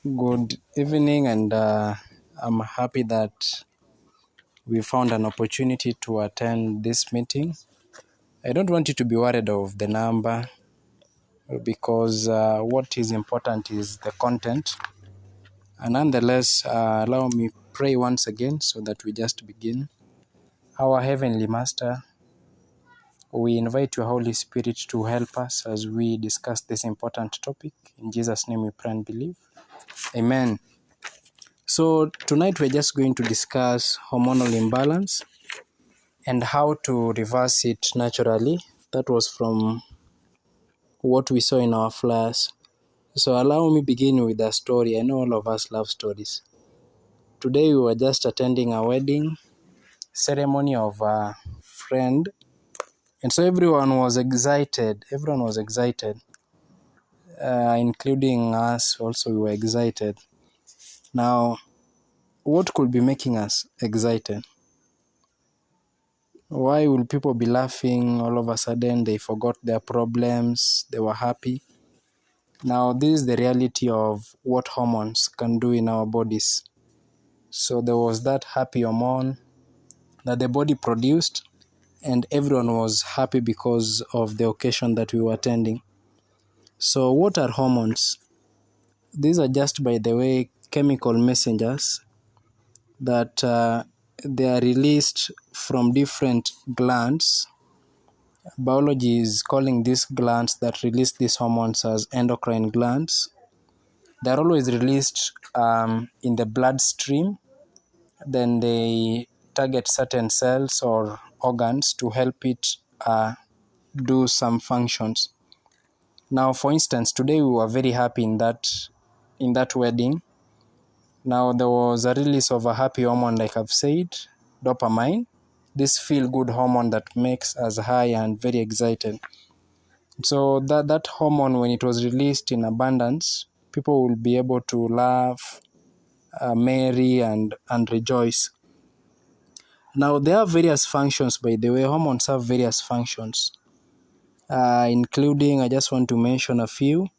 Good evening, and I'm happy that we found an opportunity to attend this meeting. I don't want you to be worried of the number because what is important is the content. And nonetheless, allow me pray once again so that we just begin. Our Heavenly Master, we invite your Holy Spirit to help us as we discuss this important topic. In Jesus' name we pray and believe. Amen. So tonight we're just going to discuss hormonal imbalance and how to reverse it naturally. That was from what we saw in our flash. So allow me begin with a story. I know all of us love stories. Today we were just attending a wedding ceremony of a friend, and so everyone was excited. Including us also. We were excited. Now, what could be making us excited? Why will people be laughing all of a sudden? They forgot their problems, they were happy. Now, this is the reality of what hormones can do in our bodies. So there was that happy hormone that the body produced, and everyone was happy because of the occasion that we were attending. So what are hormones? These are just, by the way, chemical messengers that they are released from different glands. Biology is calling these glands that release these hormones as endocrine glands. They're always released in the bloodstream. Then they target certain cells or organs to help it do some functions. Now, for instance, today we were very happy in that wedding. Now, there was a release of a happy hormone, like I've said, dopamine, this feel-good hormone that makes us high and very excited. So that hormone, when it was released in abundance, people will be able to laugh, merry, and rejoice. Now, there are various functions, by the way. Hormones have various functions, including, I just want to mention a few.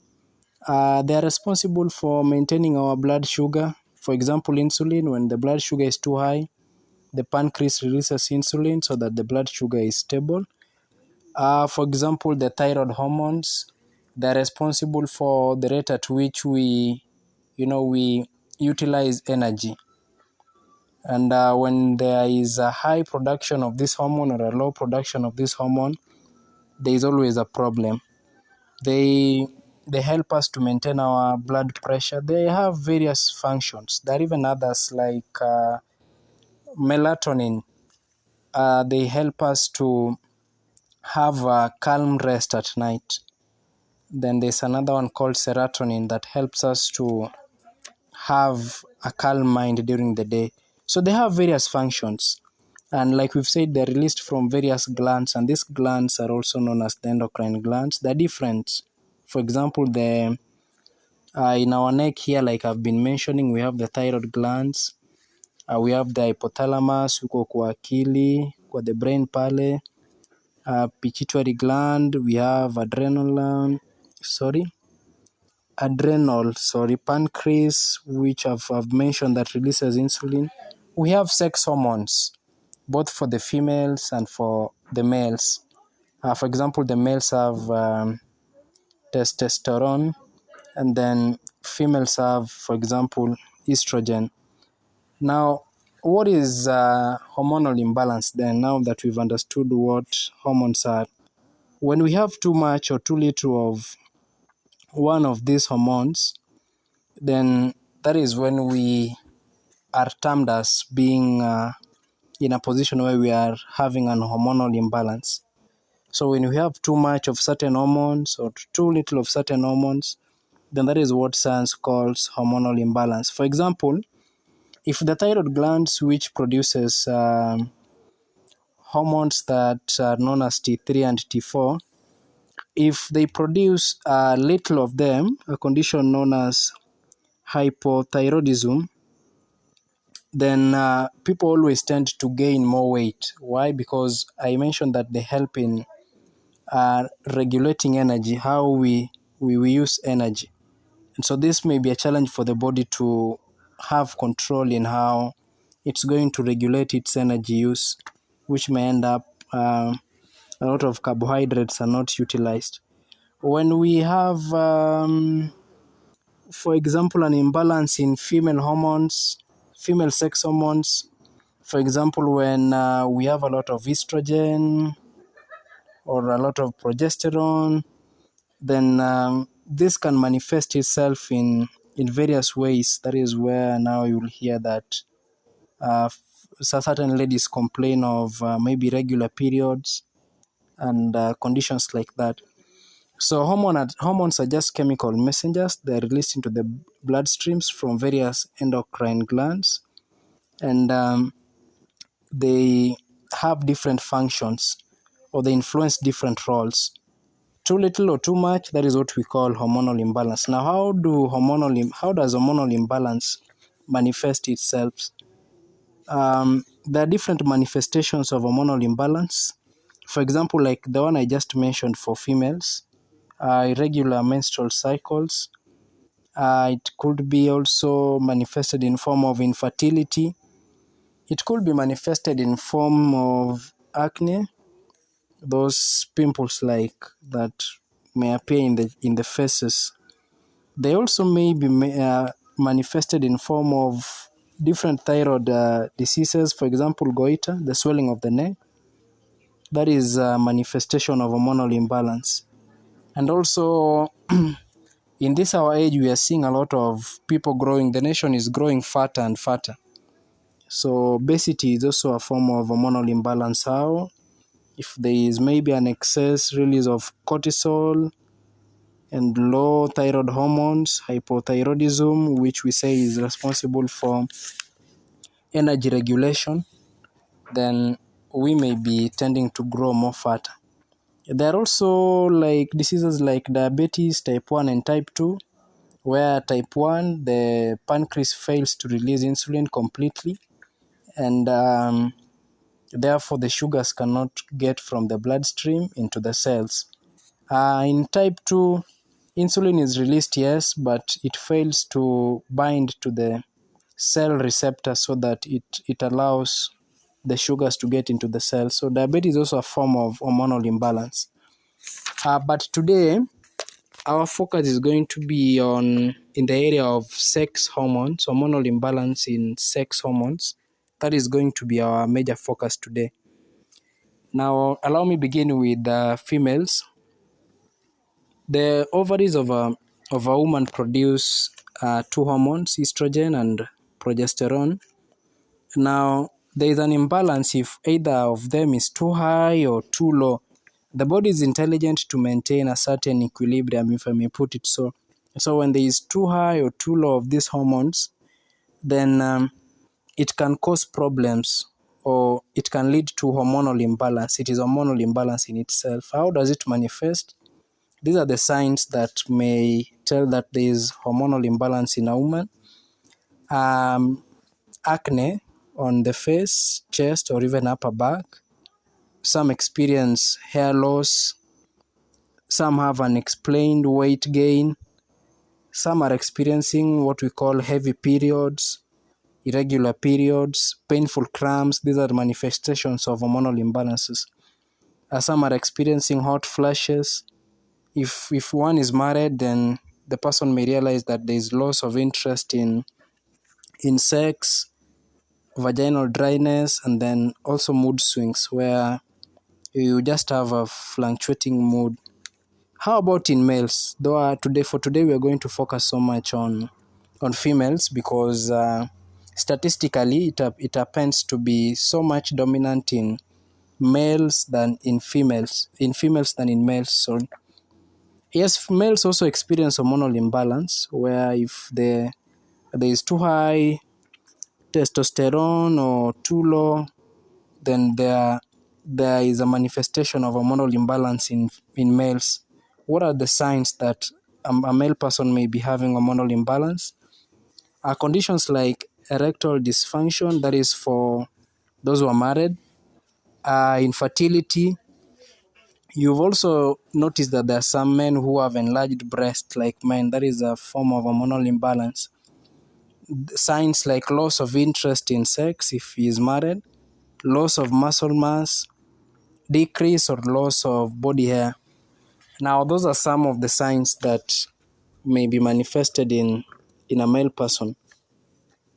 They are responsible for maintaining our blood sugar. For example, insulin. When the blood sugar is too high, the pancreas releases insulin so that the blood sugar is stable. For example, the thyroid hormones, they're responsible for the rate at which we utilize energy. And when there is a high production of this hormone or a low production of this hormone, there is always a problem. They help us to maintain our blood pressure. They have various functions. There are even others like melatonin. They help us to have a calm rest at night. Then there's another one called serotonin that helps us to have a calm mind during the day. So they have various functions. And like we've said, they're released from various glands, and these glands are also known as the endocrine glands. They're different. For example, in our neck here, like I've been mentioning, we have the thyroid glands. We have the hypothalamus, huko kwa akili, kwa the brain pale. Pituitary gland, we have pancreas, which I've mentioned, that releases insulin. We have sex hormones, both for the females and for the males. For example, the males have testosterone, and then females have, for example, estrogen. Now, what is hormonal imbalance then, now that we've understood what hormones are? When we have too much or too little of one of these hormones, then that is when we are termed as being in a position where we are having an hormonal imbalance. So when we have too much of certain hormones or too little of certain hormones, then that is what science calls hormonal imbalance. For example, if the thyroid glands, which produces hormones that are known as T3 and T4, if they produce little of them, a condition known as hypothyroidism, then people always tend to gain more weight. Why? Because I mentioned that they help in regulating energy, how we we use energy. And so this may be a challenge for the body to have control in how it's going to regulate its energy use, which may end up a lot of carbohydrates are not utilized. When we have, for example, an imbalance in female hormones, female sex hormones, for example, when we have a lot of estrogen or a lot of progesterone, then this can manifest itself in various ways. That is where now you'll hear that certain ladies complain of maybe regular periods and conditions like that. So hormones are just chemical messengers. They're released into the bloodstreams from various endocrine glands, and they have different functions, or they influence different roles. Too little or too much, that is what we call hormonal imbalance. Now, how does hormonal imbalance manifest itself? There are different manifestations of hormonal imbalance. For example, like the one I just mentioned for females, irregular menstrual cycles. It could be also manifested in form of infertility. It could be manifested in form of acne, those pimples like that may appear in the faces. They also may be manifested in form of different thyroid diseases. For example, goiter, the swelling of the neck. That is a manifestation of hormonal imbalance. And also, in this our age, we are seeing a lot of people growing. The nation is growing fatter and fatter. So obesity is also a form of hormonal imbalance. How? If there is maybe an excess release of cortisol and low thyroid hormones, hypothyroidism, which we say is responsible for energy regulation, then we may be tending to grow more fatter. There are also like diseases like diabetes type 1 and type 2, where type 1, the pancreas fails to release insulin completely, and therefore the sugars cannot get from the bloodstream into the cells. In type 2, insulin is released, yes, but it fails to bind to the cell receptor so that it allows the sugars to get into the cell. So diabetes is also a form of hormonal imbalance. But today, our focus is going to be in the area of sex hormones, hormonal imbalance in sex hormones. That is going to be our major focus today. Now, allow me begin with females. The ovaries of a woman produce two hormones, estrogen and progesterone. Now, there is an imbalance if either of them is too high or too low. The body is intelligent to maintain a certain equilibrium, if I may put it so. So when there is too high or too low of these hormones, then it can cause problems, or it can lead to hormonal imbalance. It is hormonal imbalance in itself. How does it manifest? These are the signs that may tell that there is hormonal imbalance in a woman. Acne on the face, chest, or even upper back. Some experience hair loss. Some have unexplained weight gain. Some are experiencing what we call heavy periods, irregular periods, painful cramps. These are manifestations of hormonal imbalances. Some are experiencing hot flashes. If one is married, then the person may realize that there is loss of interest in sex, vaginal dryness, and then also mood swings where you just have a fluctuating mood. How about in males? Though today we are going to focus so much on females because statistically it happens to be so much dominant in males than in females, than in males. So yes, males also experience hormonal imbalance where if there is too high testosterone or too low, then there is a manifestation of hormonal imbalance in males. What are the signs that a male person may be having hormonal imbalance? Conditions like erectile dysfunction, that is for those who are married, infertility, You've also noticed that there are some men who have enlarged breasts like men. That is a form of hormonal imbalance. Signs like loss of interest in sex if he is married, loss of muscle mass, decrease or loss of body hair. Now, those are some of the signs that may be manifested in a male person.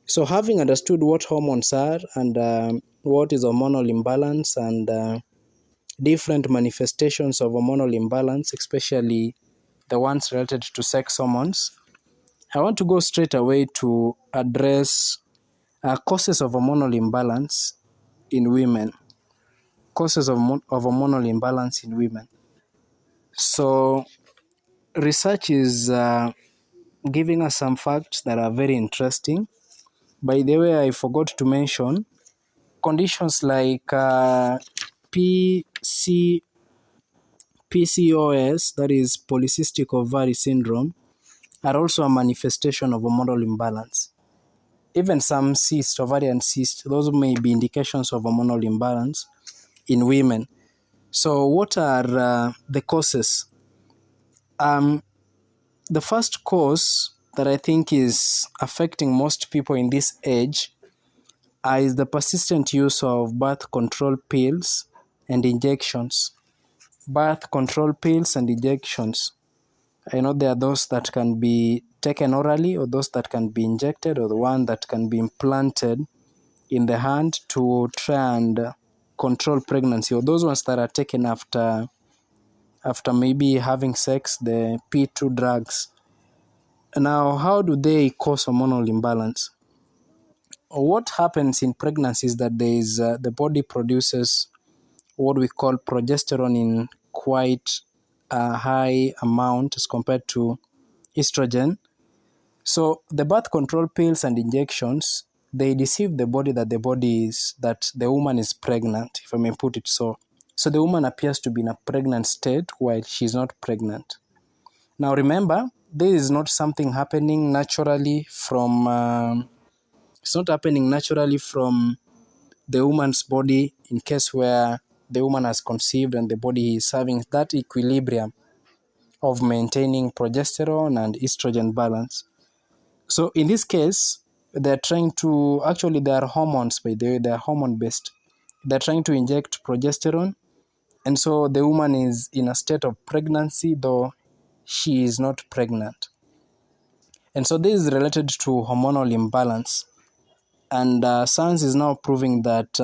So having understood what hormones are and what is hormonal imbalance and different manifestations of hormonal imbalance, especially the ones related to sex hormones, I want to go straight away to address causes of hormonal imbalance in women. Causes of hormonal imbalance in women. So research is giving us some facts that are very interesting. By the way, I forgot to mention conditions like PCOS, that is polycystic ovary syndrome, are also a manifestation of hormonal imbalance. Even some cysts, ovarian cysts, those may be indications of hormonal imbalance in women. So what are the causes? The first cause that I think is affecting most people in this age is the persistent use of birth control pills and injections. Birth control pills and injections. I know there are those that can be taken orally or those that can be injected or the one that can be implanted in the hand to try and control pregnancy, or those ones that are taken after maybe having sex, the P2 drugs. Now, how do they cause hormonal imbalance? What happens in pregnancy is that the body produces what we call progesterone in quite a high amount as compared to estrogen. So the birth control pills and injections, they deceive the body that the woman is pregnant, if I may put it so. So the woman appears to be in a pregnant state while she's not pregnant. Now remember, this is not something happening naturally from, it's not happening naturally from the woman's body in case where the woman has conceived and the body is having that equilibrium of maintaining progesterone and estrogen balance. So in this case, they're trying to, actually they are hormones by the way, they're hormone based. They're trying to inject progesterone, and so the woman is in a state of pregnancy though she is not pregnant. And so this is related to hormonal imbalance. And science is now proving that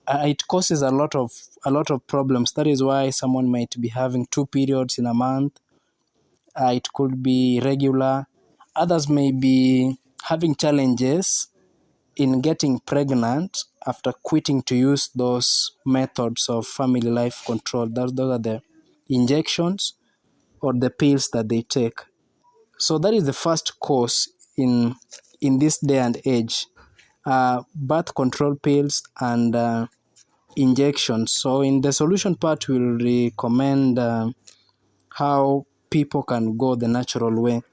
it causes a lot of problems. That is why someone might be having 2 periods in a month. It could be regular. Others may be having challenges in getting pregnant after quitting to use those methods of family life control. Those are the injections or the pills that they take. So that is the first cause in this day and age. Birth control pills and injections. So in the solution part, we'll recommend how people can go the natural way.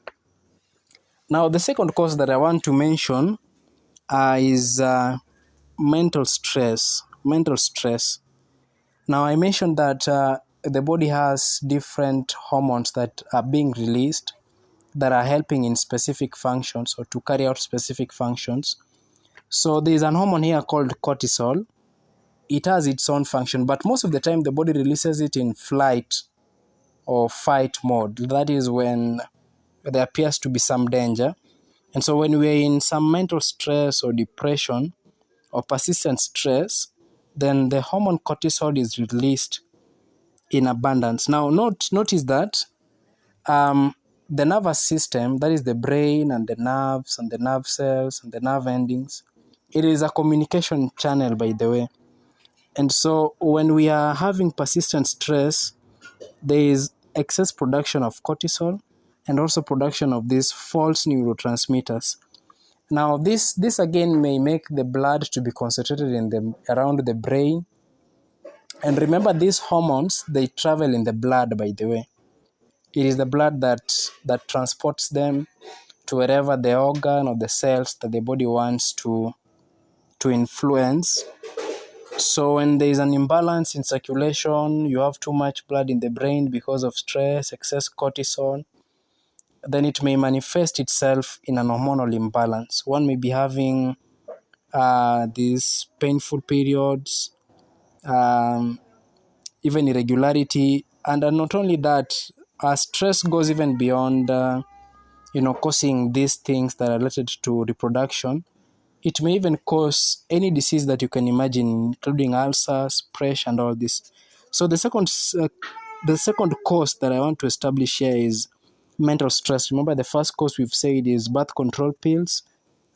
Now, the second cause that I want to mention is mental stress. Mental stress. Now, I mentioned that the body has different hormones that are being released that are helping in specific functions or to carry out specific functions. So there is an hormone here called cortisol. It has its own function, but most of the time the body releases it in flight or fight mode. That is when there appears to be some danger. And so when we're in some mental stress or depression or persistent stress, then the hormone cortisol is released in abundance. Now, notice that the nervous system, that is the brain and the nerves and the nerve cells and the nerve endings, it is a communication channel, by the way. And so when we are having persistent stress, there is excess production of cortisol and also production of these false neurotransmitters. Now, this again may make the blood to be concentrated around the brain. And remember, these hormones, they travel in the blood, by the way. It is the blood that transports them to wherever the organ or the cells that the body wants to influence So when there is an imbalance in circulation, you have too much blood in the brain because of stress, excess cortisol, then it may manifest itself in an hormonal imbalance. One may be having these painful periods, even irregularity, and not only that, stress goes even beyond, causing these things that are related to reproduction. It may even cause any disease that you can imagine, including ulcers, pressure, and all this. So the second cause that I want to establish here is mental stress. Remember, the first cause we've said is birth control pills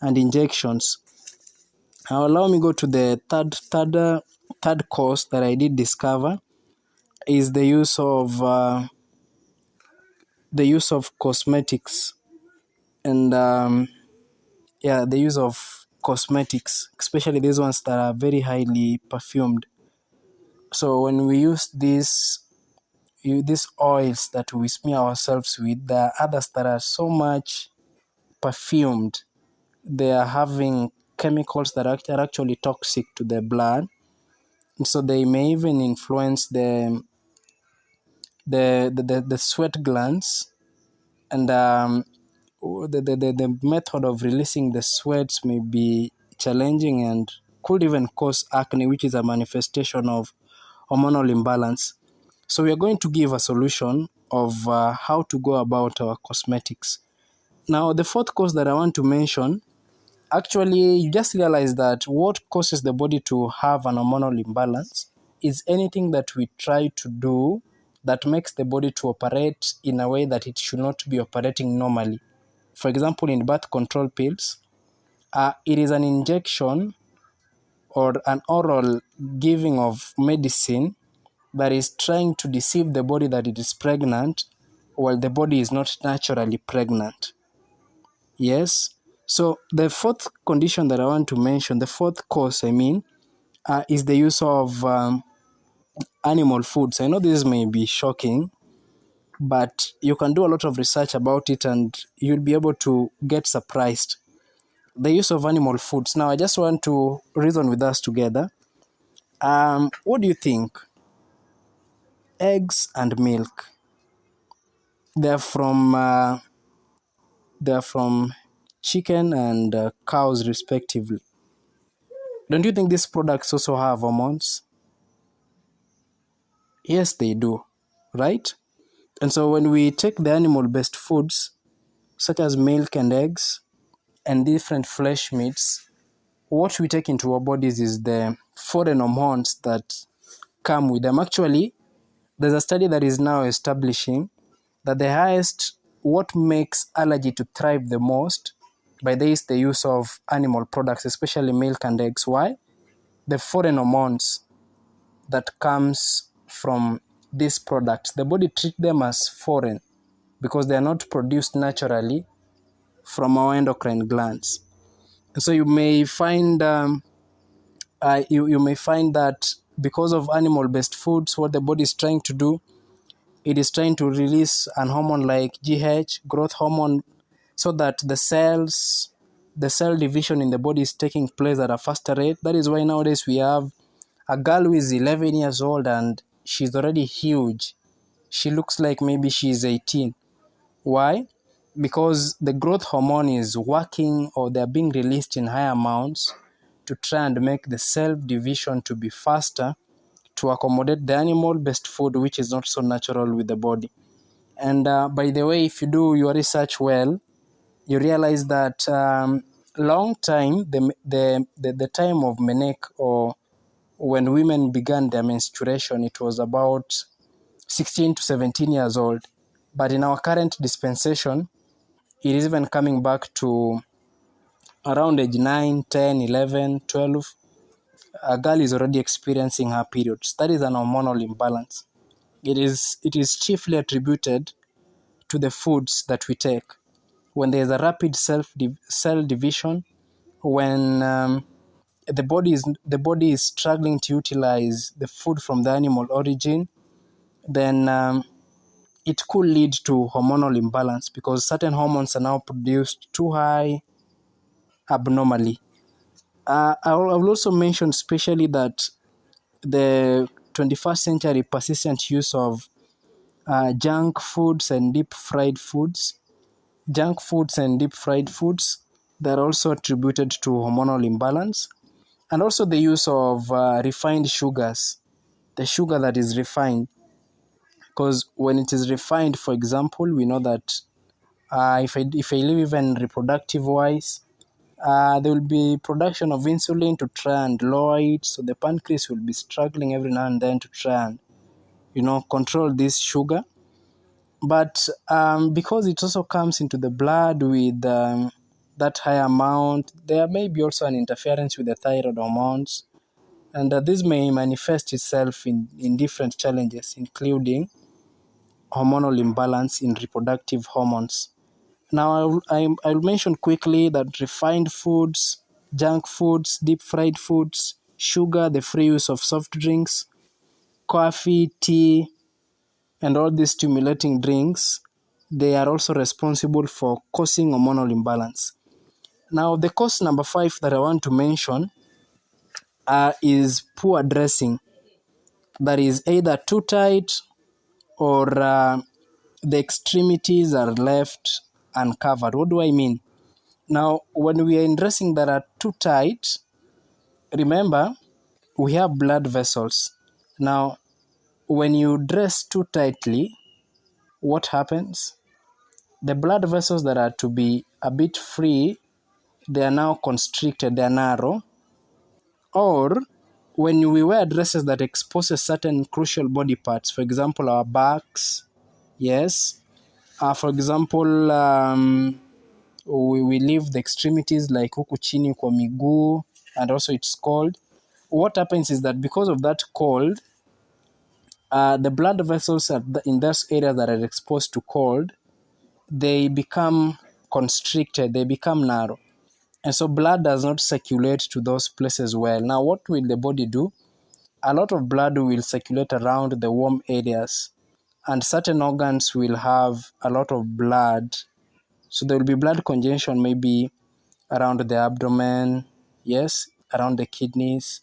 and injections. Now, allow me go to the third cause that I did discover is the use of cosmetics and the use of cosmetics, especially these ones that are very highly perfumed. So when we use these oils that we smear ourselves with, there are others that are so much perfumed. They are having chemicals that are actually toxic to the blood, and so they may even influence the sweat glands, and the method of releasing the sweats may be challenging and could even cause acne, which is a manifestation of hormonal imbalance. So we are going to give a solution of how to go about our cosmetics. Now, the fourth cause that I want to mention, actually, you just realize that what causes the body to have an hormonal imbalance is anything that we try to do that makes the body to operate in a way that it should not be operating normally. For example, in birth control pills, it is an injection or an oral giving of medicine that is trying to deceive the body that it is pregnant while the body is not naturally pregnant. Yes. So the fourth condition that I want to mention, the fourth cause, is the use of animal foods. I know this may be shocking, but you can do a lot of research about it and you'll be able to get surprised. The use of animal foods. Now, I just want to reason with us together. What do you think? Eggs and milk. They're from uh, they're from chicken and cows, respectively. Don't you think these products also have hormones? Yes, they do, right? And so when we take the animal-based foods, such as milk and eggs and different flesh meats, what we take into our bodies is the foreign hormones that come with them. Actually, there's a study that is now establishing that what makes allergy to thrive the most by this the use of animal products, especially milk and eggs. Why? The foreign hormones that comes from these products, the body treats them as foreign because they are not produced naturally from our endocrine glands. And so you may find that because of animal-based foods, what the body is trying to do, it is trying to release an hormone like GH, growth hormone, so that the cell division in the body is taking place at a faster rate. That is why nowadays we have a girl who is 11 years old and she's already huge. She looks like maybe she's 18. Why? Because the growth hormone is working, or they're being released in high amounts to try and make the cell division to be faster to accommodate the animal-based food, which is not so natural with the body. And by the way, if you do your research well, you realize that long time, the time of menarche, or when women began their menstruation, it was about 16 to 17 years old. But in our current dispensation, it is even coming back to around age 9, 10, 11, 12. A girl is already experiencing her periods. That is an hormonal imbalance. It is chiefly attributed to the foods that we take. When there is a rapid cell division, when the body is struggling to utilize the food from the animal origin, then it could lead to hormonal imbalance because certain hormones are now produced too high abnormally. I will also mention especially that the 21st century persistent use of junk foods and deep fried foods. Junk foods and deep fried foods, they're also attributed to hormonal imbalance. And also the use of refined sugars, the sugar that is refined. Because when it is refined, for example, we know that if I live even reproductive wise, there will be production of insulin to try and lower it. So the pancreas will be struggling every now and then to try and, control this sugar. But because it also comes into the blood with that high amount, there may be also an interference with the thyroid hormones. And this may manifest itself in different challenges, including hormonal imbalance in reproductive hormones. Now, I'll mention quickly that refined foods, junk foods, deep fried foods, sugar, the free use of soft drinks, coffee, tea, and all these stimulating drinks, they are also responsible for causing hormonal imbalance. Now, the cause number 5 that I want to mention is poor dressing. That is either too tight or the extremities are left uncovered. What do I mean? Now, when we are in dressing that are too tight, remember, we have blood vessels. Now, when you dress too tightly, what happens? The blood vessels that are to be a bit free, they are now constricted, they are narrow. Or when we wear dresses that exposes certain crucial body parts, for example, our backs, yes. For example, we leave the extremities like huku chini kwa miguu, and also it's cold. What happens is that because of that cold, the blood vessels in those areas that are exposed to cold, they become constricted, they become narrow. And so blood does not circulate to those places well. Now, what will the body do? A lot of blood will circulate around the warm areas, and certain organs will have a lot of blood. So there will be blood congestion maybe around the abdomen, yes, around the kidneys,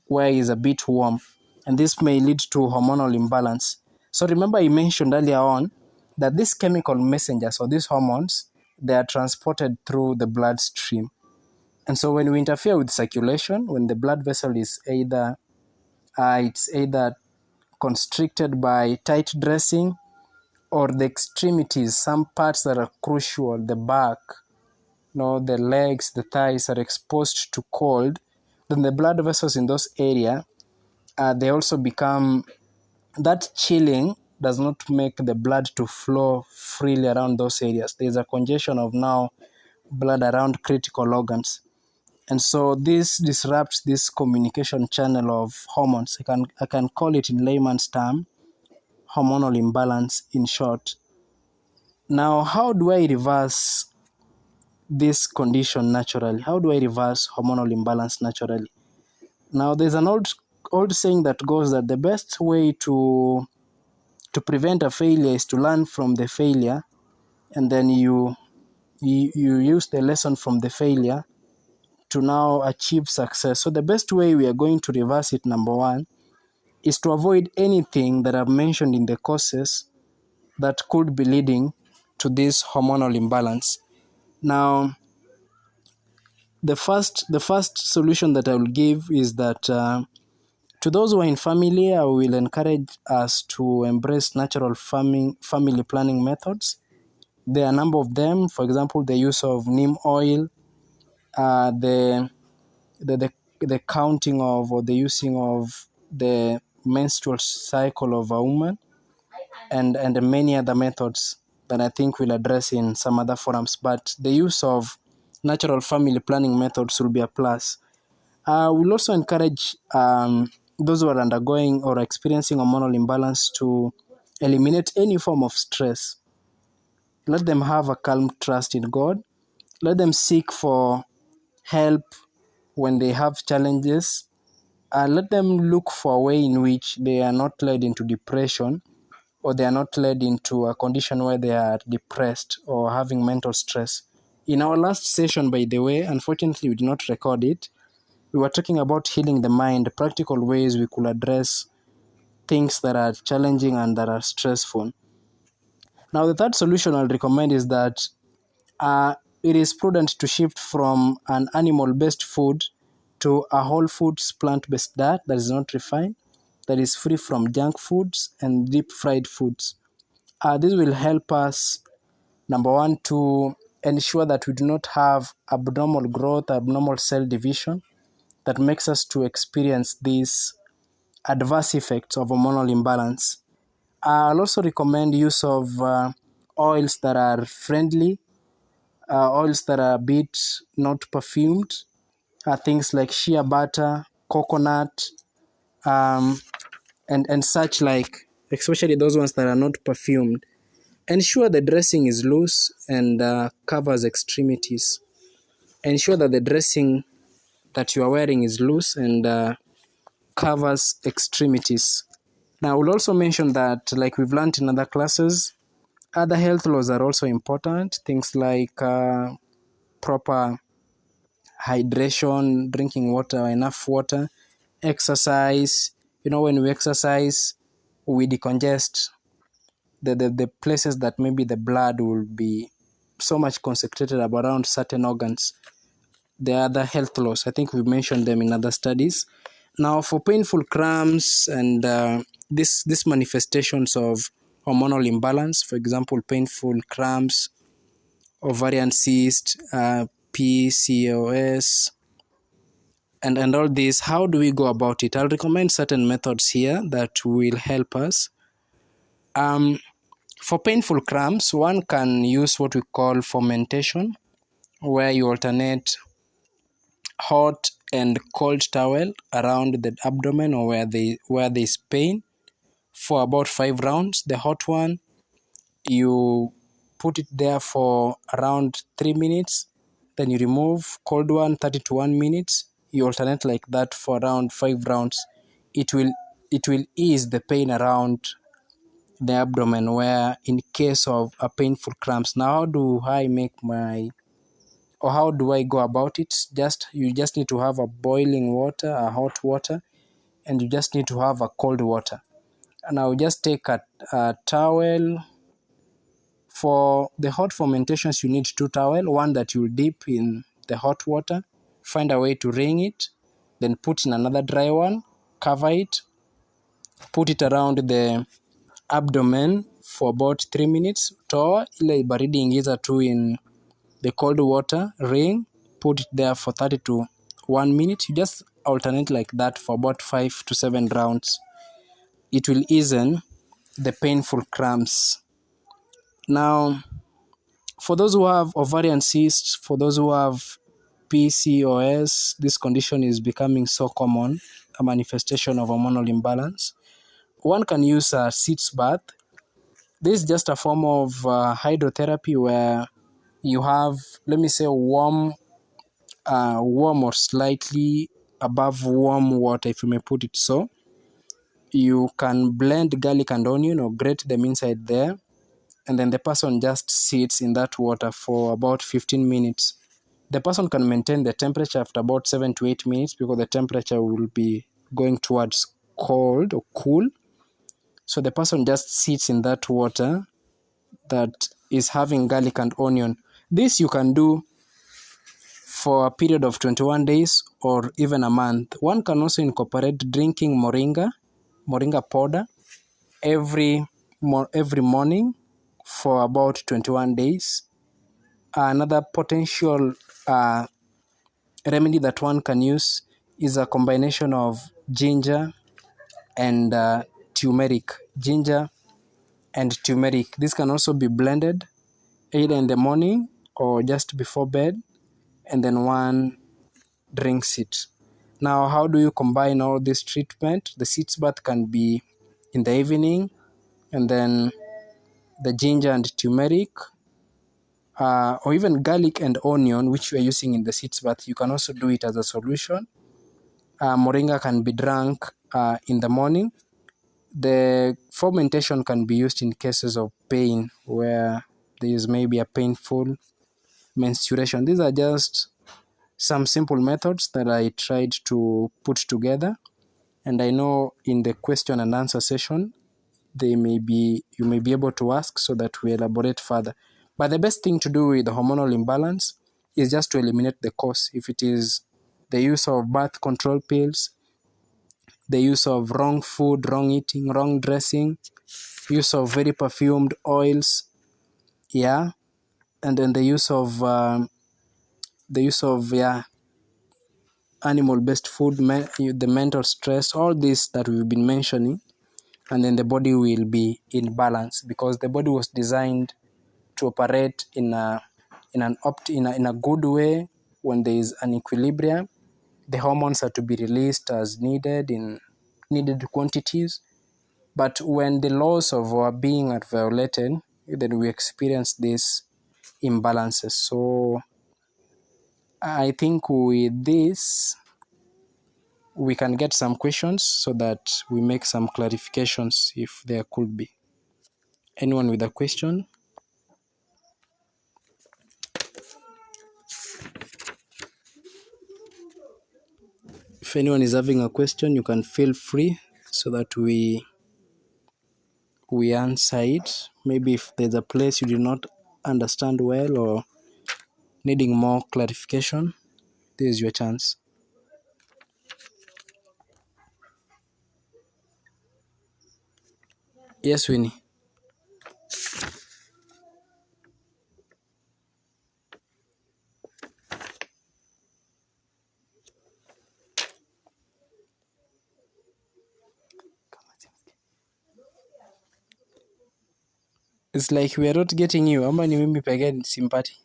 where it's a bit warm. And this may lead to hormonal imbalance. So remember I mentioned earlier on that these chemical messengers or these hormones, they are transported through the bloodstream. And so when we interfere with circulation, when the blood vessel is either constricted by tight dressing, or the extremities, some parts that are crucial, the back, the legs, the thighs are exposed to cold, then the blood vessels in those areas, they also become, that chilling does not make the blood to flow freely around those areas. There's a congestion of now blood around critical organs. And so this disrupts this communication channel of hormones. I can call it in layman's term, hormonal imbalance in short. Now, how do I reverse this condition naturally? How do I reverse hormonal imbalance naturally? Now, there's an old saying that goes that the best way to prevent a failure is to learn from the failure, and then you use the lesson from the failure to now achieve success. So the best way we are going to reverse it, number 1, is to avoid anything that I've mentioned in the causes that could be leading to this hormonal imbalance. Now, the first solution that I will give is that to those who are in family, I will encourage us to embrace natural family planning methods. There are a number of them. For example, the use of neem oil, the counting of or the using of the menstrual cycle of a woman, and many other methods that I think we'll address in some other forums. But the use of natural family planning methods will be a plus. We'll also encourage those who are undergoing or experiencing hormonal imbalance to eliminate any form of stress. Let them have a calm trust in God. Let them seek for help when they have challenges. Let them look for a way in which they are not led into depression, or they are not led into a condition where they are depressed or having mental stress. In our last session, by the way, unfortunately we did not record it, We were talking about healing the mind, practical ways we could address things that are challenging and that are stressful. Now, the third solution I'll recommend is that it is prudent to shift from an animal-based food to a whole foods plant-based diet that is not refined, that is free from junk foods and deep fried foods. This will help us, number one, to ensure that we do not have abnormal growth, abnormal cell division that makes us to experience these adverse effects of hormonal imbalance. I'll also recommend use of oils that are friendly, oils that are a bit not perfumed, things like shea butter, coconut, um, and such like, especially those ones that are not perfumed. Ensure the dressing is loose and covers extremities. Ensure that the dressing that you are wearing is loose and covers extremities. Now, I will also mention that, like we've learned in other classes, other health laws are also important. Things like proper hydration, drinking water, enough water, exercise. When we exercise, we decongest the places that maybe the blood will be so much concentrated around certain organs. There are other health laws. I think we mentioned them in other studies. Now, for painful cramps and these manifestations of hormonal imbalance, for example, painful cramps, ovarian cyst, PCOS, and all this, how do we go about it? I'll recommend certain methods here that will help us. For painful cramps, one can use what we call fomentation, where you alternate hot and cold towel around the abdomen or where there's pain for about 5 rounds. The hot one, you put it there for around 3 minutes, then you remove. Cold one, 30 to 1 minutes. You alternate like that for around 5 rounds. It will ease the pain around the abdomen, where in case of a painful cramps. Now, how do I go about it? You just need to have a boiling water, a hot water, and you just need to have a cold water. And I'll just take a towel. For the hot fermentations, you need 2 towels, one that you'll dip in the hot water, find a way to wring it, then put in another dry one, cover it, put it around the abdomen for about 3 minutes. Toa ile baridi ingiza tu in the cold water, wring, put it there for 30 to 1 minute. You just alternate like that for about 5 to 7 rounds. It will ease the painful cramps. Now, for those who have ovarian cysts, for those who have PCOS, this condition is becoming so common, a manifestation of hormonal imbalance. One can use a sitz bath. This is just a form of hydrotherapy where you have, let me say, warm or slightly above warm water, if you may put it so. You can blend garlic and onion or grate them inside there, and then the person just sits in that water for about 15 minutes. The person can maintain the temperature after about 7 to 8 minutes because the temperature will be going towards cold or cool. So the person just sits in that water that is having garlic and onion. This you can do for a period of 21 days or even a month. One can also incorporate drinking moringa powder every morning for about 21 days. Another potential remedy that one can use is a combination of ginger and turmeric. Ginger and turmeric. This can also be blended either in the morning or just before bed, and then one drinks it. Now, how do you combine all this treatment? The sitz bath can be in the evening, and then the ginger and turmeric, or even garlic and onion, which you are using in the sitz bath, you can also do it as a solution. Moringa can be drunk in the morning. The fermentation can be used in cases of pain where there is maybe a painful menstruation. These are just some simple methods that I tried to put together. And I know in the question and answer session, you may be able to ask so that we elaborate further. But the best thing to do with the hormonal imbalance is just to eliminate the cause. If it is the use of birth control pills, the use of wrong food, wrong eating, wrong dressing, use of very perfumed oils, yeah, and then the use of animal-based food, the mental stress, all this that we've been mentioning, and then the body will be in balance, because the body was designed to operate in a good way. When there is an equilibrium, the hormones are to be released as needed in needed quantities. But when the laws of our being are violated, then we experience these imbalances. So I think with this, we can get some questions so that we make some clarifications if there could be. Anyone with a question? If anyone is having a question, you can feel free so that we answer it. Maybe if there's a place you do not understand well or needing more clarification, this is your chance. Yes, Winnie. It's like we are not getting you. Ama ni mimi pekee simpati.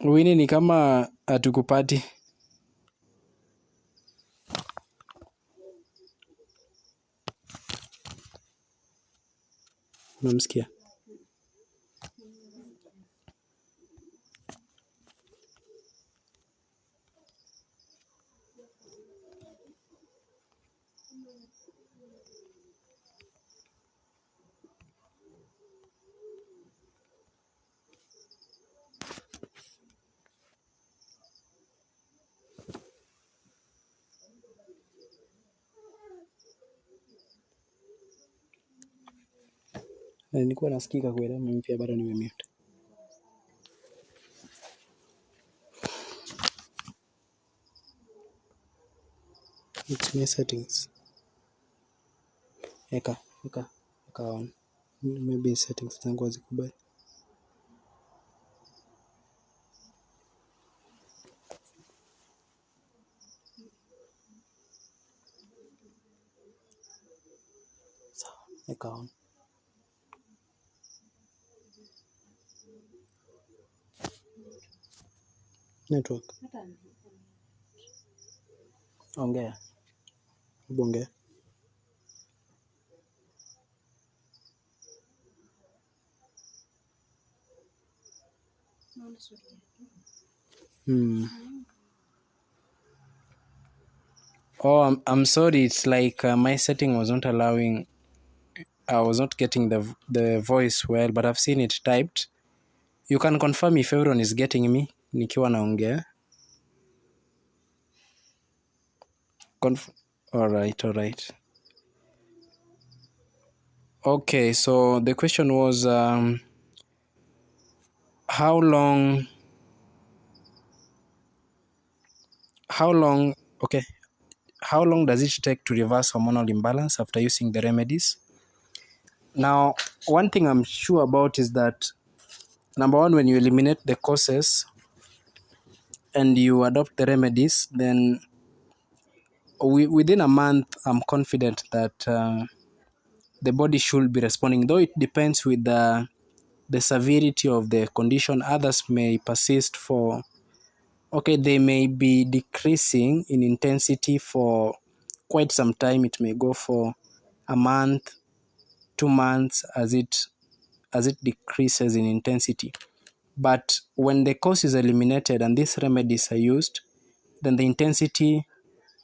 Winnie ni kama hatukupati. Unamsikia? Nilikuwa nasikika kweli, mimi pia bado nimemute. It's my settings. Eka on. Maybe settings zangu hazikubali. Sawa, eka on. Network. Ongea. Ongea. Oh, I'm sorry. It's like my setting was not allowing. I was not getting the voice well, but I've seen it typed. You can confirm if everyone is getting me nikiwa naongea. All right. Okay, so the question was how long does it take to reverse hormonal imbalance after using the remedies? Now, one thing I'm sure about is that, number one, when you eliminate the causes and you adopt the remedies, then within a month, I'm confident that the body should be responding, though it depends with the severity of the condition. Others may persist for Okay, they may be decreasing in intensity for quite some time. It may go for a month, 2 months as it decreases in intensity. But when the cause is eliminated and these remedies are used, then the intensity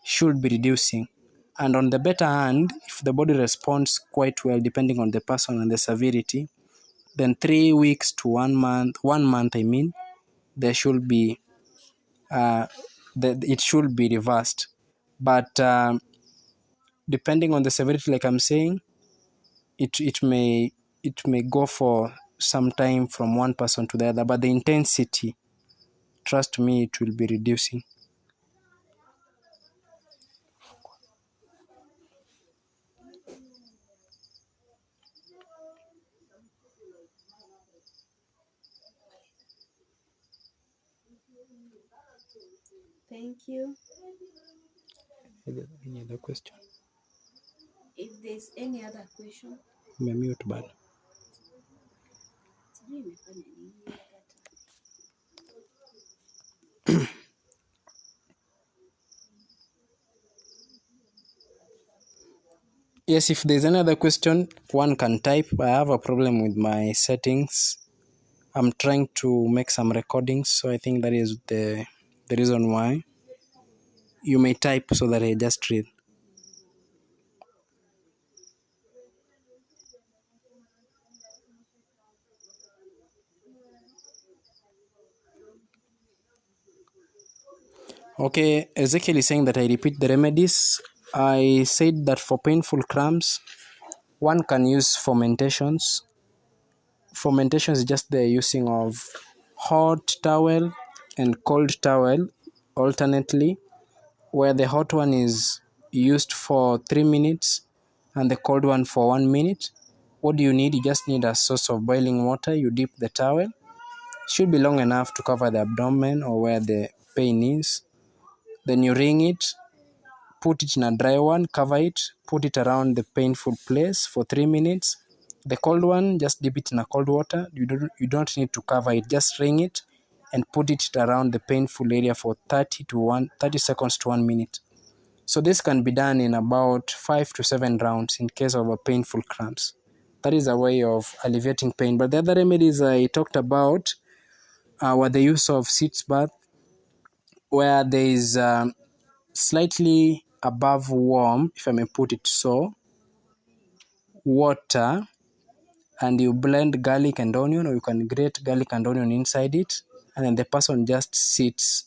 should be reducing. And on the better hand, if the body responds quite well, depending on the person and the severity, then 3 weeks to 1 month, 1 month, there should be, it should be reversed. But depending on the severity, like I'm saying, it may go for some time from one person to the other, but the intensity, trust me, it will be reducing. Thank you. Any other question? If there's any other question, Umemute bado. sijui imefanya nini imekata. Yes, if there's another question, one can type. I have a problem with my settings. I'm trying to make some recordings, so I think that is the reason why. You may type so that I just read. Okay, Ezekiel is saying that I repeat the remedies. I said that for painful cramps, one can use fomentations. Fermentation is just the using of hot towel and cold towel alternately, where the hot one is used for 3 minutes and the cold one for 1 minute. What do you need? You just need a source of boiling water. You dip the towel. Should be long enough to cover the abdomen or where the pain is. Then you wring it, put it in a dry one, cover it, put it around the painful place for 3 minutes. The cold one, just dip it in a cold water. You don't need to cover it, just wring it and put it around the painful area for 30 seconds to 1 minute. So this can be done in about 5 to 7 rounds in case of a painful cramps. That is a way of alleviating pain. But the other remedies I talked about were the use of sitz bath, where there is slightly above warm, if I may put it so, water, and you blend garlic and onion, or you can grate garlic and onion inside it, and then the person just sits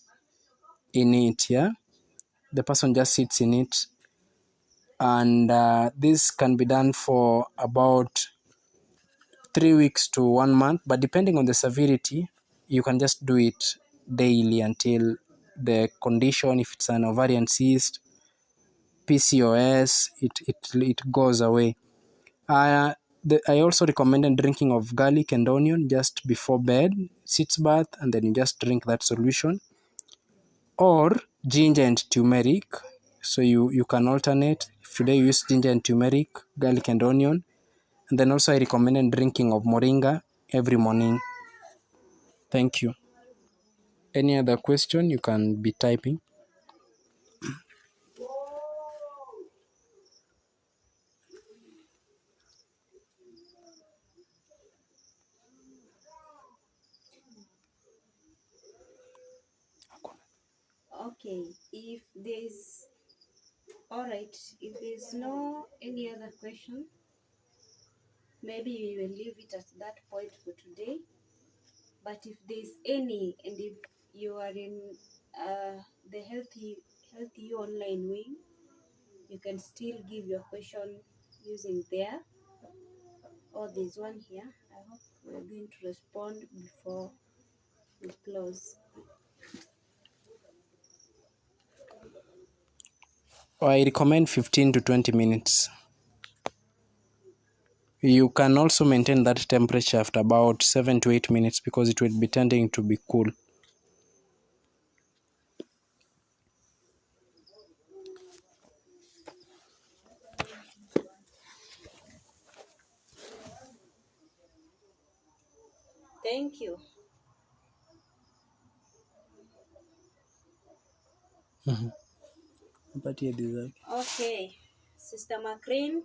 in it. Yeah, the person just sits in it, and this can be done for about 3 weeks to 1 month, but depending on the severity, you can just do it daily until the condition, if it's an ovarian cyst, PCOS, it goes away. I also recommended drinking of garlic and onion just before bed, sitz bath, and then you just drink that solution. Or ginger and turmeric. So you can alternate. If today you use ginger and turmeric, garlic and onion. And then also I recommended drinking of moringa every morning. Thank you. Any other question, you can be typing. Okay, if there's all right, if there's no any other question, maybe we will leave it at that point for today. But if there's any, and if you are in the healthy online wing, you can still give your question using there. Oh, there's one here. I hope we're going to respond before we close. I recommend 15 to 20 minutes. You can also maintain that temperature after about 7 to 8 minutes because it will be tending to be cool. Thank you. Nipatie design. Okay, Sister Macreen,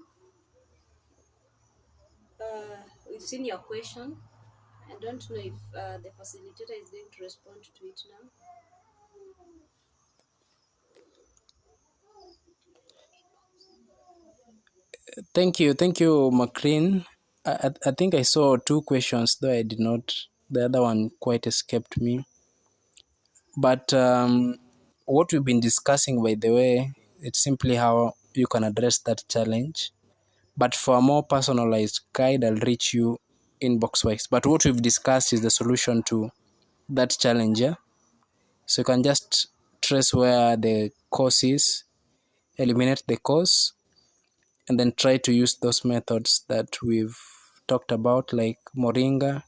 we've seen your question. I don't know if the facilitator is going to respond to it now. Thank you, Macreen. I think I saw two questions, though I did not. The other one quite escaped me. But what we've been discussing, by the way, it's simply how you can address that challenge. But for a more personalized guide, I'll reach you inbox wise. But what we've discussed is the solution to that challenge. Yeah? So you can just trace where the cause is, eliminate the cause, and then try to use those methods that we've talked about, like moringa,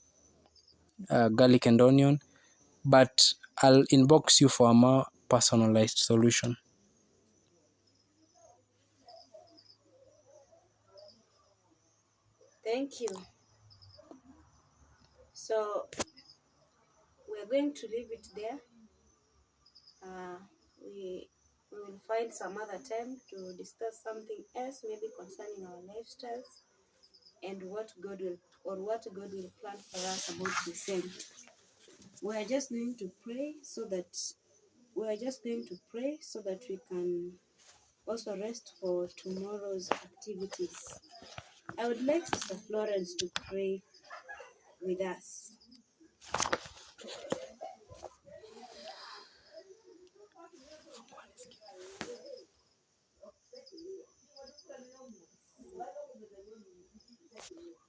garlic and onion. But I'll inbox you for a more personalized solution. Thank you. So we're going to leave it there. We will find some other time to discuss something else, maybe concerning our lifestyles and what God will plan for us about the same. We are just going to pray so that we can also rest for tomorrow's activities. I would like Sister Florence to pray with us.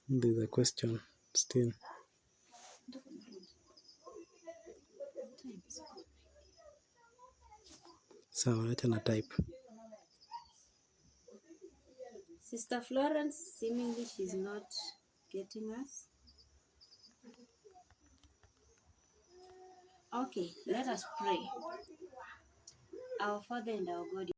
There's a question still. So acha na type. Sister Florence, seemingly she's not getting us. Okay, let us pray. Our Father and our God,